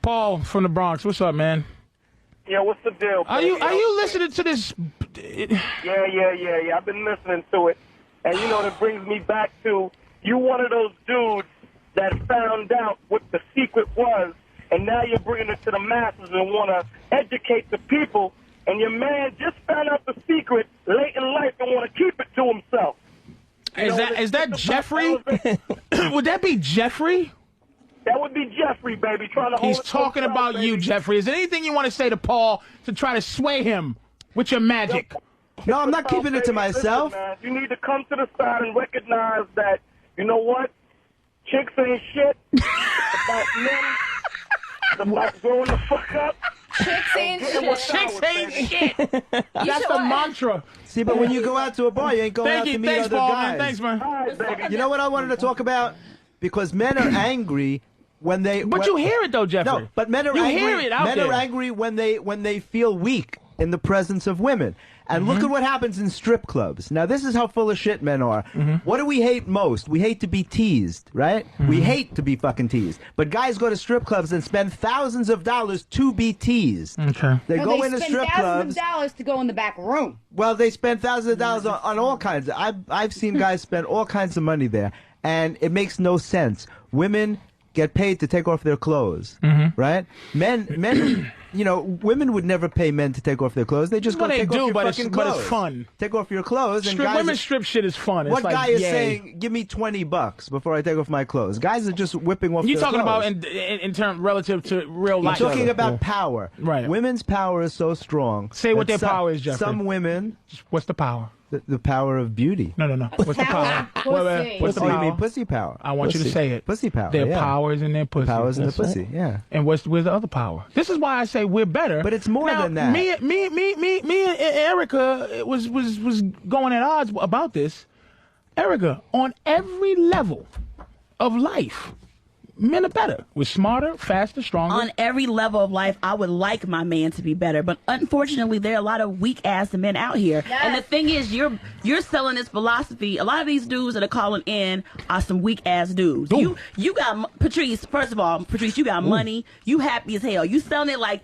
Paul from the Bronx. What's up, man? Yeah, what's the deal? Are you listening to this? Yeah. I've been listening to it. And, you know, that brings me back to you one of those dudes that found out what the secret was, and now you're bringing it to the masses and want to educate the people, and your man just found out the secret late in life and want to keep it to himself. Is that Jeffrey? Would that be Jeffrey? That would be Jeffrey, baby. Trying to He's talking about baby. you, Jeffrey. Is there anything you want to say to Paul to try to sway him with your magic? No, I'm not keeping it to myself. Listen, man, you need to come to the side and recognize that, you know what? Chicks ain't shit. It's about men. It's about growing the fuck up. Chicks ain't shit. Chicks ain't shit. That's the mantra. See, but when you go out to a bar, you ain't going out to meet other Paul, guys. Man. Thanks, man. Right, baby. You know what I wanted to talk about? Because men are angry when they. But you hear it though, Jeffrey. No, but men are you angry. Hear it out men there. are angry when they feel weak in the presence of women. And look at what happens in strip clubs. Now, this is how full of shit men are. What do we hate most? We hate to be teased, right? We hate to be fucking teased. But guys go to strip clubs and spend thousands of dollars to be teased. Okay. They go into strip spend thousands clubs. of dollars to go in the back room. Well, they spend thousands of dollars on all kinds. I've seen guys spend all kinds of money there, and it makes no sense. Women get paid to take off their clothes, right? Men, you know, women would never pay men to take off their clothes. They just go take off your fucking clothes. But it's fun. Take off your clothes. And guys, women's strip shit is fun. What it's like, guy is yay. saying, "Give me $20 before I take off my clothes"? Guys are just whipping off. You're their talking clothes. about in terms relative to real life. You're talking about power. Right. Women's power is so strong. Say what that their power is, Jeffrey. Some women. What's the power? The power of beauty. No. What's the power? Pussy. What's the Oh, power? you mean pussy power? I want you to say it. Pussy power. Their yeah. power is in their pussy. Powers in the pussy. Yeah. And where's the other power? This is why I say we're better. But it's more now, than that. Me and Erica was going at odds about this. Erica, on every level of life, men are better. We're smarter, faster, stronger. On every level of life, I would like my man to be better, but unfortunately, there are a lot of weak ass men out here. Yes. And the thing is, you're selling this philosophy. A lot of these dudes that are calling in are some weak ass dudes. Ooh. You got Patrice. First of all, Patrice, you got money. You happy as hell. You selling it like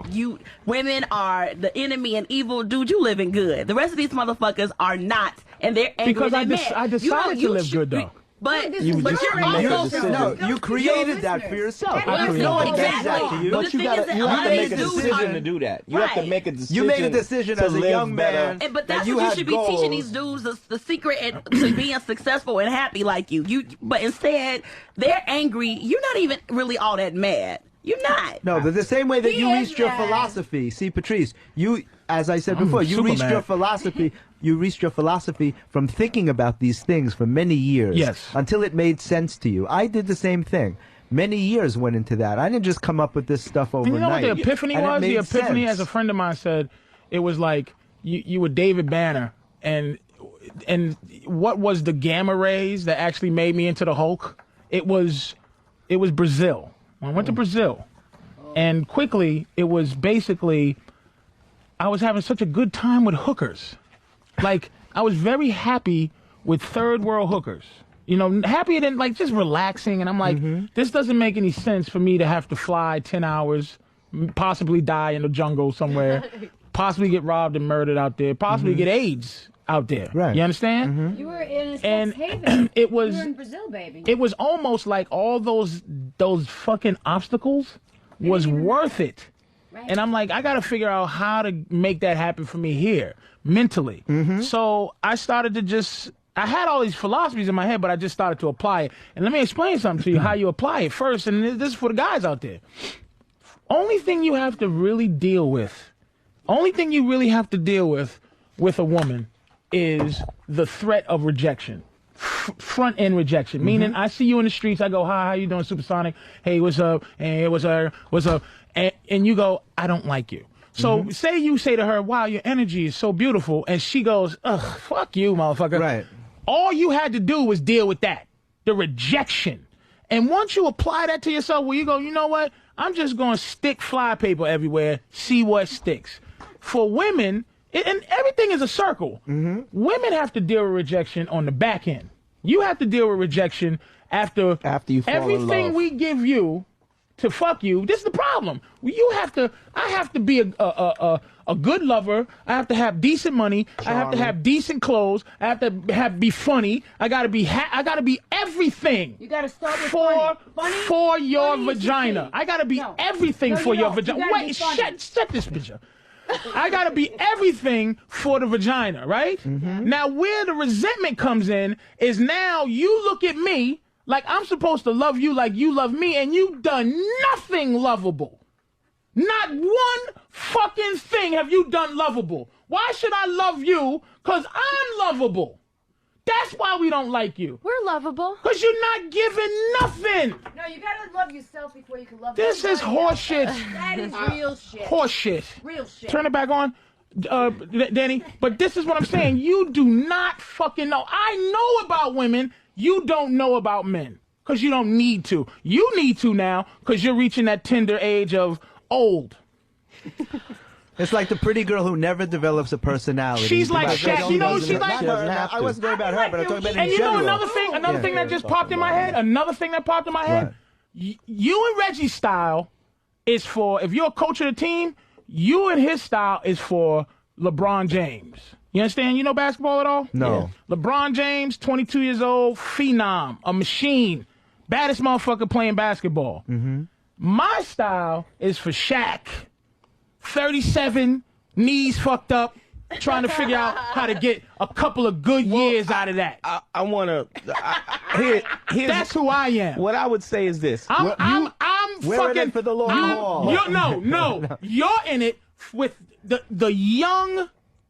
women are the enemy and evil. Dude, you living good. The rest of these motherfuckers are not, and they're angry. Because I decided to live good though. But You you're made a also decision. No, you created that for yourself. I created No one that. gave that to you. But But the you thing gotta is that you a have lot to of make a these dudes decision are- to do that. You have to Right. make a decision. You made a decision to as a live young better. man. But that that's you what you had should be goals. teaching these dudes the secret to being successful and happy like you. But instead, they're angry. You're not even really all that mad. You're not. No, but the same way that He you is reached your mad. philosophy. See, Patrice, you, as I said before, you super reached mad. your philosophy. You reached your philosophy from thinking about these things for many years. Yes. Until it made sense to you. I did the same thing. Many years went into that. I didn't just come up with this stuff And overnight. you know what the epiphany And it was? The made epiphany, sense. as a friend of mine said, it was like you were David Banner, and what was the gamma rays that actually made me into the Hulk? It was Brazil. When I went to Brazil, and quickly it was basically I was having such a good time with hookers. Like I was very happy with third world hookers. You know, happier than like just relaxing. And I'm like, this doesn't make any sense for me to have to fly 10 hours, possibly die in the jungle somewhere, possibly get robbed and murdered out there, possibly get AIDS out there. Right. You understand? You were in a And sex haven. it was You were in Brazil, baby. it was almost like all those fucking obstacles was worth it. Right. And I'm like, I got to figure out how to make that happen for me here mentally. So I started to I had all these philosophies in my head, but I just started to apply it. And let me explain something to you, how you apply it first. And this is for the guys out there. Only thing you have to really deal with, with a woman is the threat of rejection. Front end rejection, meaning I see you in the streets. I go, hi, how you doing, Supersonic? Hey, what's up? Hey, what's up? And you go, I don't like you. So say you say to her, wow, your energy is so beautiful. And she goes, ugh, fuck you, motherfucker. Right. All you had to do was deal with that, the rejection. And once you apply that to yourself, where you go, you know what? I'm just going to stick fly paper everywhere, see what sticks. For women, and everything is a circle. Women have to deal with rejection on the back end. You have to deal with rejection after you fall in everything love. we give you to fuck you. This is the problem. I have to be a good lover. I have to have decent money. I have to have decent clothes. I have to be funny. I gotta be everything. You gotta start with for your vagina. I gotta be everything for your vagina. You Wait, shut this bitch up. I gotta be everything for the vagina, right? Now, where the resentment comes in is now you look at me like I'm supposed to love you like you love me, and you've done nothing lovable. Not one fucking thing have you done lovable. Why should I love you? Because I'm lovable. That's why we don't like you. We're lovable. Because you're not giving nothing. No, you gotta love yourself before you can love This is horseshit. That is real shit. Horseshit. Real shit. Turn it back on, Danny. But this is what I'm saying. You do not fucking know. I know about women. You don't know about men. Because you don't need to. You need to now because you're reaching that tender age of old. It's like the pretty girl who never develops a personality. She's like Shaq. You know, she's like her. I wasn't talking about her, but I'm talking about in general. And you know another thing that just popped in my head? Another thing that popped in my head? You and Reggie's style is for, if you're a coach of the team, you and his style is for LeBron James. You understand? You know basketball at all? No. Yeah. LeBron James, 22 years old, phenom, a machine, baddest motherfucker playing basketball. My style is for Shaq. 37, knees fucked up, trying to figure out how to get a couple of good years out of that. I want to. That's who I am. What I would say is this: I'm we're fucking in it for the long haul. No. You're in it with the young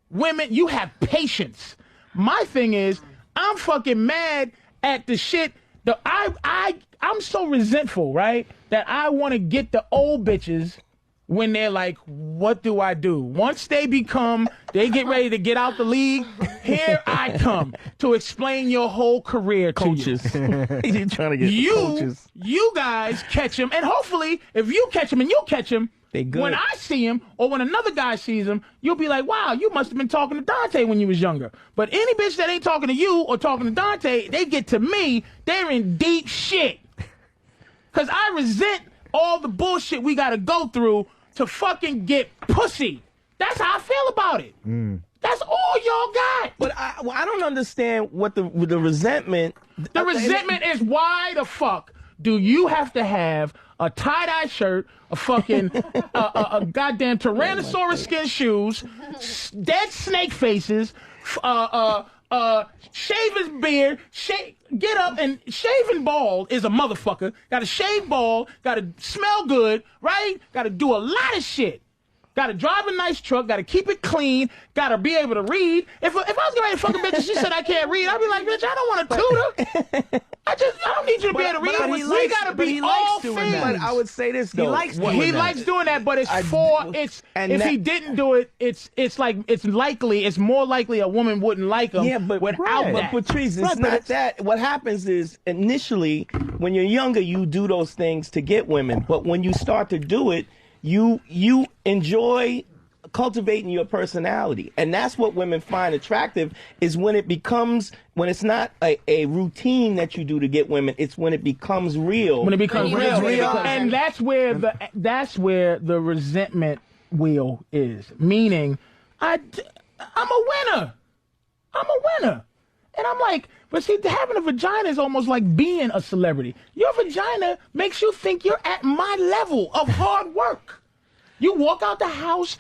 women. You have patience. My thing is, I'm fucking mad at the shit. I'm so resentful, right? That I want to get the old bitches. When they're like, what do I do? Once they get ready to get out the league, here I come to explain your whole career to coaches. You're trying to get coaches. You guys catch him, and hopefully, if you catch him and you catch him, they good. When I see him or when another guy sees him, you'll be like, wow, you must have been talking to Dante when you was younger. But any bitch that ain't talking to you or talking to Dante, they get to me, they're in deep shit. Because I resent all the bullshit we got to go through to fucking get pussy. That's how I feel about it. That's all y'all got. But I don't understand what the resentment. The resentment is why the fuck do you have to have a tie-dye shirt, a fucking a goddamn Tyrannosaurus skin shoes, dead snake faces, shave his beard, get up and shaving bald is a motherfucker. Got to shave bald, got to smell good, right? Got to do a lot of shit. Got to drive a nice truck, got to keep it clean, got to be able to read. If I was getting ready to fuck a bitch and she said I can't read, I'd be like, bitch, I don't want a tutor. I don't need you to be able to read. We got to be all things. But I would say this though. He likes doing that, but if he didn't do it, it's more likely a woman wouldn't like him. Yeah, but without but Patrice, it's not that. What happens is initially when you're younger, you do those things to get women, but when you start to do it, you enjoy cultivating your personality, and that's what women find attractive. Is when it's not a routine that you do to get women. It's when it becomes real. When it becomes real, and that's where the resentment wheel is. Meaning, I'm a winner. And I'm like, but see, having a vagina is almost like being a celebrity. Your vagina makes you think you're at my level of hard work. You walk out the house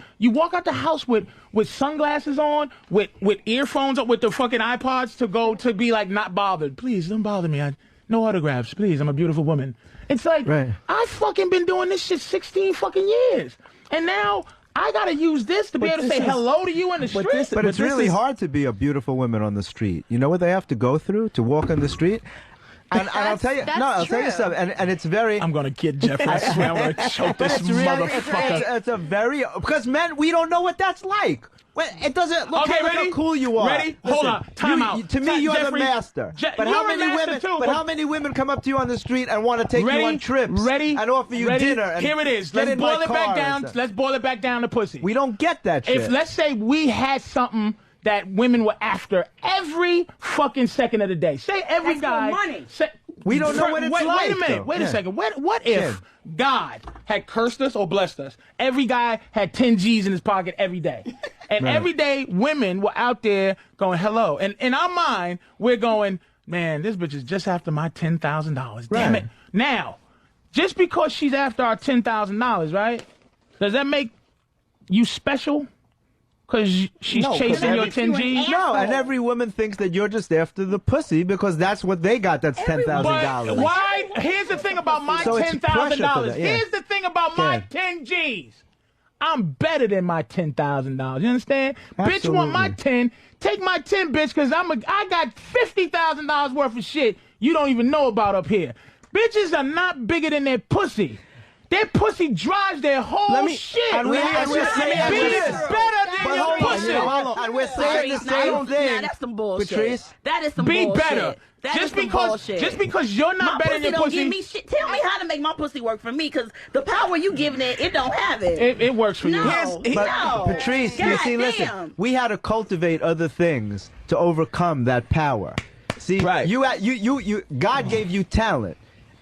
with sunglasses on, with earphones on, with the fucking iPods to be like not bothered. Please don't bother me. No autographs, please. I'm a beautiful woman. It's like, I've fucking been doing this shit 16 fucking years. And now I gotta use this to be able to say hello to you in the street. But it's really hard to be a beautiful woman on the street. You know what they have to go through to walk on the street? And I'll tell you, I'll tell you something. And it's very. I'm gonna get Jeffrey. I swear I'm gonna choke this motherfucker. It's a very because men, we don't know what that's like. It doesn't look how cool you are. Ready? Hold on. Time out. To me, you're Jeffrey, the master. But how many women come up to you on the street and want to take you on trips? And offer you dinner? And here it is. Let's boil it back down. Let's boil it back down to pussy. We don't get that shit. If let's say we had something that women were after every fucking second of the day. Say every guy. Money. We don't know what it's wait, like. Wait a minute. though. Wait Yeah. a second. What if Yeah. God had cursed us or blessed us? Every guy had 10 G's in his pocket every day. And Right. every day women were out there going, hello. And in our mind, we're going, man, this bitch is just after my $10,000. Damn Right. it. Now, just because she's after our $10,000, right? Does that make you special? Because she's No, 'cause chasing your every- 10 G's? No, and every woman thinks that you're just after the pussy because that's what they got. That's But $10,000. why? Here's the thing about my So it's pressure $10,000. for that, yeah. Here's the thing about my Yeah. 10 G's. I'm better than my $10,000. You understand? Bitch want my Absolutely. 10. Take my 10, bitch, because I got $50,000 worth of shit you don't even know about up here. Bitches are not bigger than their pussy. Their pussy drives their whole shit. and we- and we're saying Bitch this. is better than But your hold on, pussy. you know what? And we're saying the Patrice, same now thing. that's some bullshit. Patrice? That is some Be bullshit. better. That is Just some because bullshit. you're not my better pussy than your don't pussy. give me shit. Tell me how to make my pussy work for me, because the power you giving it don't have it. It works for you. No, But no. Patrice, you God see, listen, damn. we had to cultivate other things to overcome that power. See, Right. God gave you talent.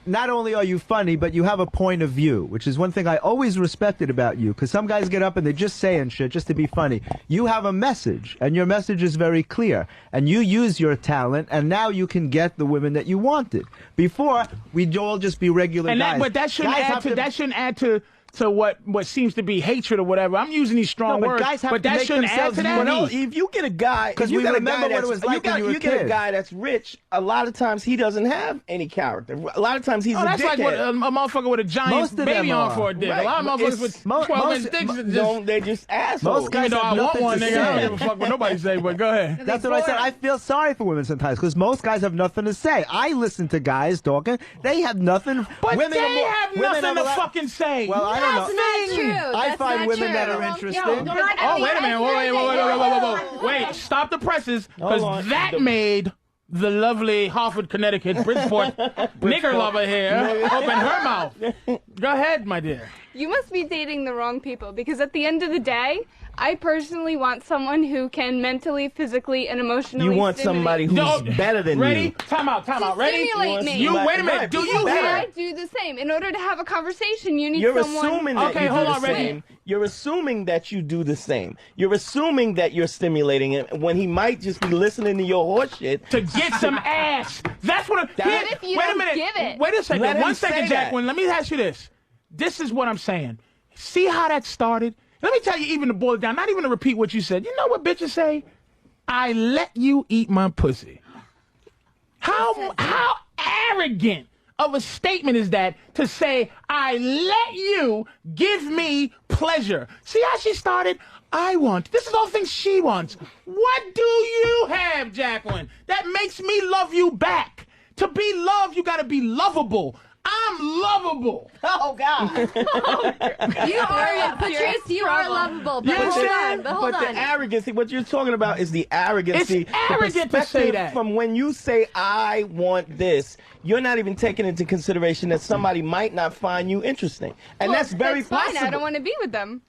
Not only are you funny, but you have a point of view, which is one thing I always respected about you. Because some guys get up and they're just saying shit just to be funny. You have a message, and your message is very clear. And you use your talent, and now you can get the women that you wanted. Before, we'd all just be regular guys. But that shouldn't Guys add have to that shouldn't add to what seems to be hatred or whatever. I'm using these strong No, but words, guys have but to that make shouldn't add themselves to that. Well, no, unique. if you get a guy, 'Cause if you we get a remember guy what it was like when you were a get a kid. guy that's rich. A lot of times he doesn't have any character. A lot of times he's Oh, a that's dickhead. like what a motherfucker with a Most giant of baby them on are. for a dick. Right, A lot of but motherfuckers it's- with mo- 12 inch most- dicks mo- are just. No, they're just assholes. Most guys Even though have I want nothing one, to nigga, I don't say. give a fuck what nobody say. But go ahead. That's what I said. I feel sorry for women sometimes because most guys have nothing to say. I listen to guys talking; they have nothing. But women they are more, have women nothing have to a lot- fucking say. Well, I don't know. That's not true. I That's find not women true. that are Yo, interesting. Oh, wait a minute. Wait. Stop the presses, Hold because on. that made the lovely Hartford, Connecticut, Bridgeport nigger lover here open her mouth. Go ahead, my dear. You must be dating the wrong people, because at the end of the day, I personally want someone who can mentally, physically, and emotionally You want somebody who's No, better than ready? you. Time out. Ready? stimulate me. You wait a minute. Right, Do but you better. I hear? do the same. In order to have a conversation, you need You're someone. assuming that Okay, you do hold the on, ready? same. You're assuming that you do the same. You're assuming that you're stimulating him when he might just be listening to your horse shit. To get some ass. That's what. What if you wait a don't minute. give it? Wait a second. Let him 1 second, say that. Jacqueline. Let me ask you this. This is what I'm saying. See how that started? Let me tell you, even to boil it down, not even to repeat what you said. You know what bitches say? I let you eat my pussy. How arrogant of a statement is that to say, I let you give me pleasure? See how she started? I want. This is all things she wants. What do you have, Jacqueline, that makes me love you back? To be loved, you gotta be lovable. I'm lovable. Oh God. You are, Patrice, you are lovable. But You hold understand? on, but hold But on. the arrogancy, what you're talking about is the arrogancy. It's arrogant the to say perspective that. From when you say, I want this, you're not even taking into consideration that somebody might not find you interesting. And Well, that's very possible. fine. I don't want to be with them.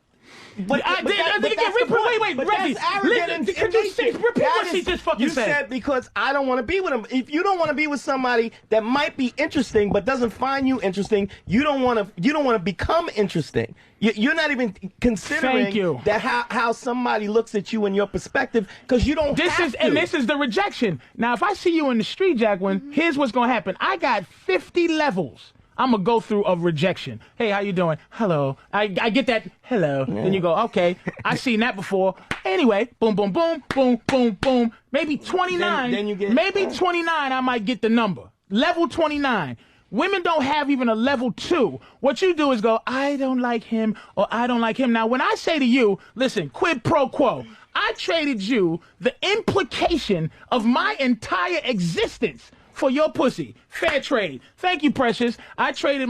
But, I but did. that- I but did that's get the point. wait, But Reggie. that's arrogant Listen, could you information. repeat what That she is- just fucking you said because I don't want to be with him. If you don't want to be with somebody that might be interesting but doesn't find you interesting, you don't want to become interesting. You're not even considering Thank you. that how somebody looks at you and your perspective, because you don't This have is to. and this is the rejection. Now, if I see you in the street, Jacqueline, here's what's gonna happen. I got 50 levels. I'm gonna go through of rejection. Hey, how you doing? Hello. I get that. Hello. Then you go, okay. I seen that before. Anyway, boom, boom, boom, boom, boom, boom. Maybe 29. Then you get- maybe 29. I might get the number. Level 29. Women don't have even a level 2. What you do is go, I don't like him or I don't like him. Now, when I say to you, listen, quid pro quo, I traded you the implication of my entire existence for your pussy. Fair trade. Thank you, Precious. I traded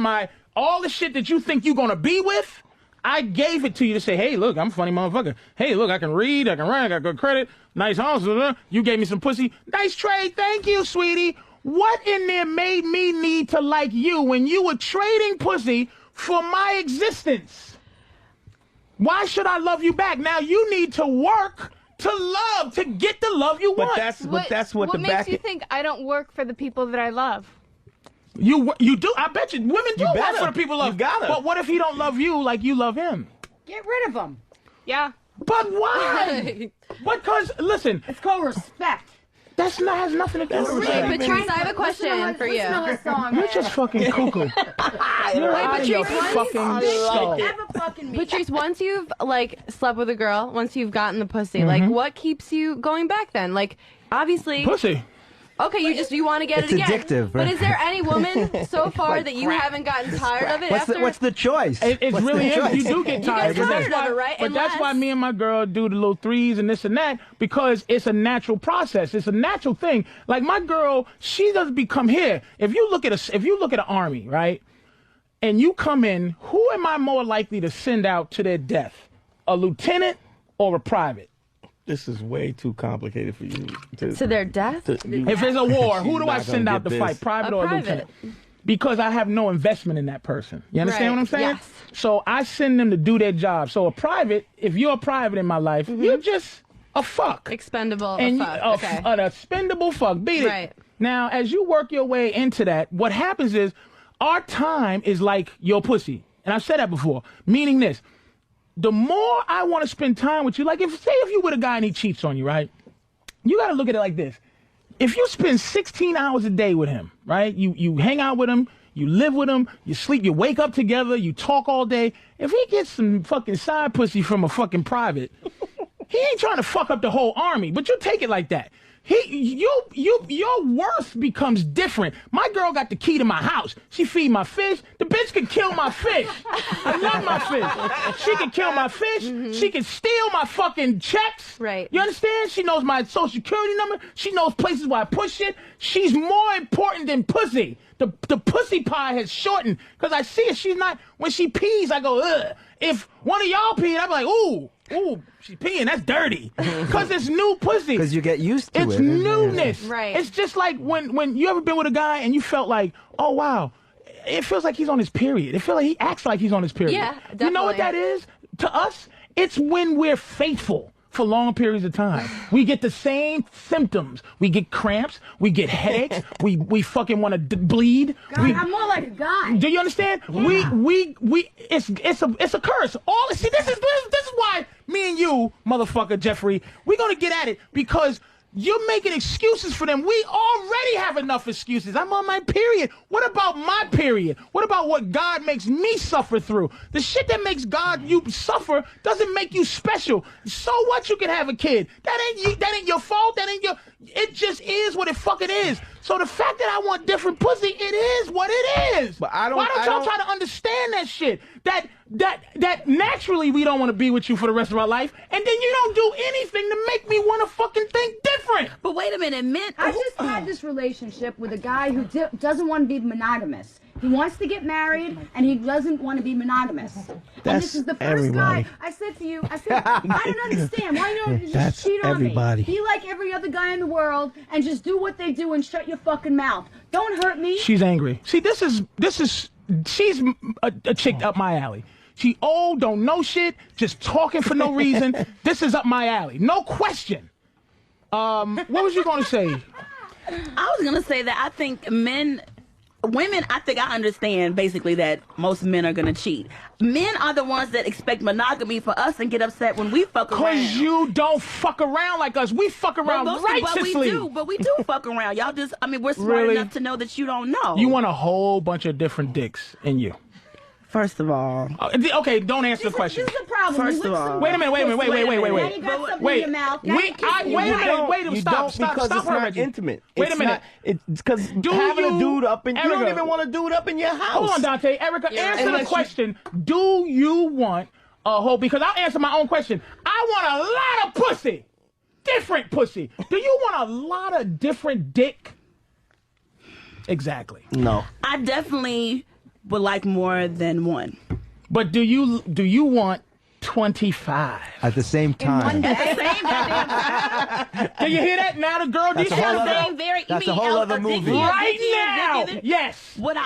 all the shit that you think you're gonna be with. I gave it to you to say, hey, look, I'm a funny motherfucker. Hey, look, I can read, I can write, I got good credit, nice house. You gave me some pussy. Nice trade. Thank you, sweetie. What in there made me need to like you when you were trading pussy for my existence? Why should I love you back? Now you need to work to love, to get the love you want. But that's what the makes back. you think I don't work for the people that I love? You do. I bet you women do work for the people love. You gotta. But what if he don't love you like you love him? Get rid of him. Yeah. But why? Because listen, It's called respect. has nothing to do with Wait, respect. Patrice, I have a question for you. You're just fucking cuckoo. You're out of your fucking skull. Patrice, once you've like slept with a girl, once you've gotten the pussy, like what keeps you going back then? Like obviously Pussy. Okay, you want to get It's it again. addictive, But right? is there any woman so far that you haven't gotten tired of it What's the choice? It What's really the is. choice? You do get tired. get But that's tired why, of it, right? But that's why me and my girl do the little threes and this and that, because it's a natural process. It's a natural thing. Like my girl, she doesn't become here. If you look at an army, right, and you come in, who am I more likely to send out to their death? A lieutenant or a private? This is way too complicated for you. To their death? If there's a war, who do I not send gonna out get to this. fight, private A or a private. lieutenant? Because I have no investment in that person. You understand Right, what I'm saying? yes. So I send them to do their job. So a private, if you're a private in my life, you're just a fuck. Expendable. And fuck. Okay. an expendable fuck. Beat Right. it. Now, as you work your way into that, what happens is our time is like your pussy. And I've said that before. Meaning this. The more I want to spend time with you, like if you with a guy and he cheats on you, right? You got to look at it like this. If you spend 16 hours a day with him, right? You hang out with him, you live with him, you sleep, you wake up together, you talk all day. If he gets some fucking side pussy from a fucking private, he ain't trying to fuck up the whole army, but you take it like that. Your worth becomes different. My girl got the key to my house. She feed my fish. The bitch can kill my fish. I love my fish. She can kill my fish. She can steal my fucking checks. Right. You understand? She knows my social security number. She knows places where I push shit. She's more important than pussy. The pussy pie has shortened because I see it. She's not. When she pees, I go, ugh. If one of y'all peed, I'm like, ooh, she's peeing. That's dirty. Because it's new pussy. Because you get used to It's it. newness. Right. It's just like when you ever been with a guy and you felt like, oh, wow, it feels like he's on his period. It feels like he acts like he's on his period. Yeah, You know what that definitely. is? To us, it's when we're faithful for long periods of time. We get the same symptoms. We get cramps. We get headaches. we fucking want to bleed. I'm more like a guy. Do you understand? Yeah. It's a curse. See, this is why me and you, motherfucker Jeffrey, we're gonna get at it because you're making excuses for them. We already have enough excuses. I'm on my period. What about my period? What about what God makes me suffer through? The shit that makes you suffer doesn't make you special. So what? You can have a kid. That ain't your fault. It just is what it fucking is. So the fact that I want different pussy, it is what it is. But Why don't y'all try to understand that shit? That naturally we don't want to be with you for the rest of our life, and then you don't do anything to make me want to fucking think different. But wait a minute, men. I just had this relationship with a guy who doesn't want to be monogamous. He wants to get married, and he doesn't want to be monogamous. And this is the first everybody. guy. I said to you, I don't understand. Why don't you just That's cheat on everybody. me? Be like every other guy in the world, and just do what they do and shut your fucking mouth. Don't hurt me. She's angry. See, she's a chick up my alley. She old, don't know shit, just talking for no reason. This is up my alley, no question. What was you gonna say? I was gonna say that I think women, I think I understand basically that most men are gonna cheat. Men are the ones that expect monogamy for us and get upset when we fuck around. Cause you don't fuck around like us. We fuck around righteously. But we do fuck around. Y'all just, we're smart Really? enough to know that you don't know. You want a whole bunch of different dicks in you. First of all. Okay, don't answer the question. This is the problem. First of all. Wait a minute, wait. Now you got something in your mouth. Now you can't Wait a minute, wait a minute, You stop, don't because it's her, not Reggie. intimate. Wait It's a minute. It's because Do having you- a dude up in you don't Erica. even want a dude up in your house. Hold on, Dante. Erica, answer the Unless you- question. Do you want a whole... Because I'll answer my own question. I want a lot of pussy. Different pussy. Do you want a lot of different dick? Exactly. No. I definitely would like more than one. But do you want 25? At the same time. Do you hear that? Now the girl... That's a whole other- that's a whole other movie. Right now! Yes. What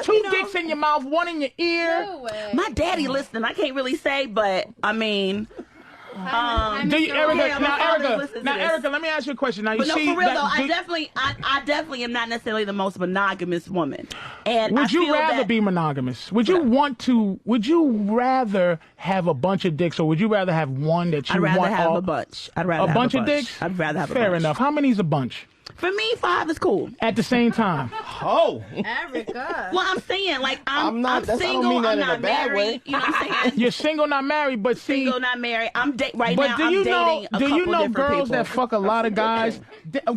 Two dicks in your mouth, one in your ear. My daddy listening. I can't really say, but Do you, Erica? Yeah, my father listens to this. Erica, let me ask you a question. Now, you But no, see, for real that, though, I definitely am not necessarily the most monogamous woman. And would I you feel rather that, be monogamous? Would you want to? Would you rather have a bunch of dicks, or would you rather have one that you I'd rather want? have a bunch. I'd rather a have bunch a of bunch. dicks. I'd rather have a bunch. Fair enough. How many is a bunch? For me, 5 is cool. At the same time. Oh. Erica. Well, I'm saying, like, I'm not- that's- I don't single, mean that I'm in a not bad married. way. You know what I'm saying? You're single, not married, but see. Single, not married. I'm right But now. do I'm you dating know? a Do couple you know different girls people. that fuck a lot of guys?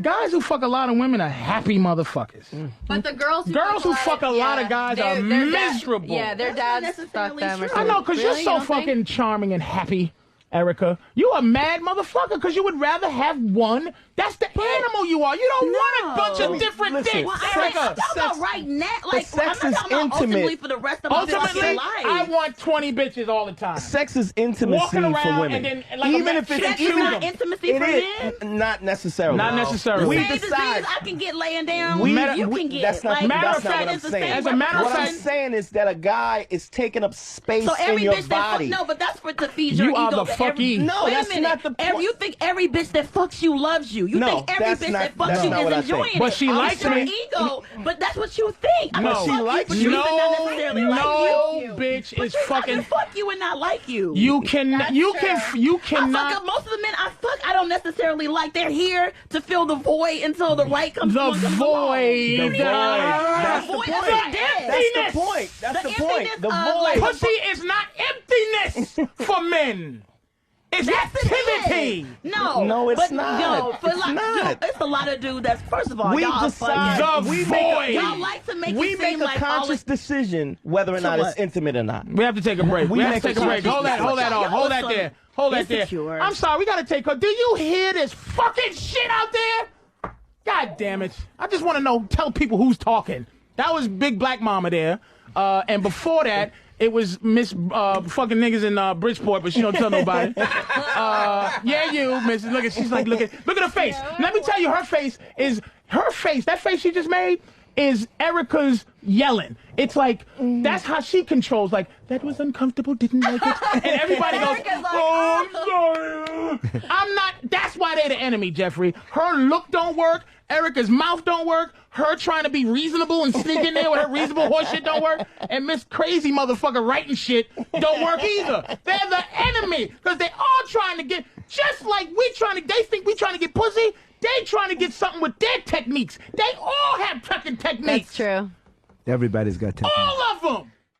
Guys who fuck a lot of women are happy motherfuckers. But the girls Girls who fuck a lot of guys are miserable. Their dads fuck necessarily them. Or true. I know, because Really? you're so You don't think? fucking charming and happy, Erica. You a mad motherfucker because you would rather have one. That's the animal you are. You don't want a bunch of different Listen, dicks, Well, I'm Erica. talking about right now. Like, sex I'm not is talking about intimate. ultimately for the rest of my Ultimately, fucking life. I want 20 bitches all the time. Sex is intimacy Walking for around women. and then, like a even man- if it's Sex even is not if- intimacy it for is- men? Not necessarily. Not necessarily. We Same as decide. these, I can get laying down. We- you we- can get. that's not- like, Matter that's of not fact, what I'm it's the saying. same As a matter of What I'm representation. saying is that a guy is taking up space So every in your bitch that body. no, but that's for to feed You your are ego. the fucky. No, Wait that's a minute. not the point. You think every bitch that fucks you loves you? You No, think every that's bitch not- that fucks that's you not what I is think. enjoying But it? she likes your me. ego, but that's what you think. I No. fuck She you likes for you. reasons not No, necessarily no, like you. bitch But is you, I fucking. can fuck you and not like you. You can. You can. You I fuck cannot. up most of the men I fuck. I don't necessarily like. They're here to fill the void until the right comes. The one comes void. along. The void. The That's the void point. is not dead. That's the point. That's The the point. emptiness The of, void. like, Pussy is not emptiness for men. It's That's activity. No, it's but not. No, for It's like, not. It's a lot of dudes that's first of all, We y'all decide. fucking, The we void. y'all like to make we it make seem a like all conscious it, decision whether or To not what? it's intimate or not. We have to take a break. We We have make to take a a break. conscious Hold that. Hold that off. Hold that Y'all there. Hold that there. insecure. I'm sorry. We gotta take her. Do you hear this fucking shit out there? God damn it! I just want to know. Tell people who's talking. That was Big Black Mama there, and before that. It was Miss fucking niggas in Bridgeport, but she don't tell nobody. Yeah, you, Mrs. Look at, she's like, look at her face. Let me tell you, her face. That face she just made is Erica's yelling. It's like that's how she controls. Like that was uncomfortable, didn't like it, and everybody goes, "Oh, I'm sorry." I'm not. That's why they're the enemy, Jeffrey. Her look don't work. Erica's mouth don't work. Her trying to be reasonable and sneak in there with her reasonable horse shit don't work. And Miss Crazy motherfucker writing shit don't work either. They're the enemy because they all trying to get, just like they think we trying to get pussy. They trying to get something with their techniques. They all have fucking techniques. That's true. Everybody's got technique. All of them.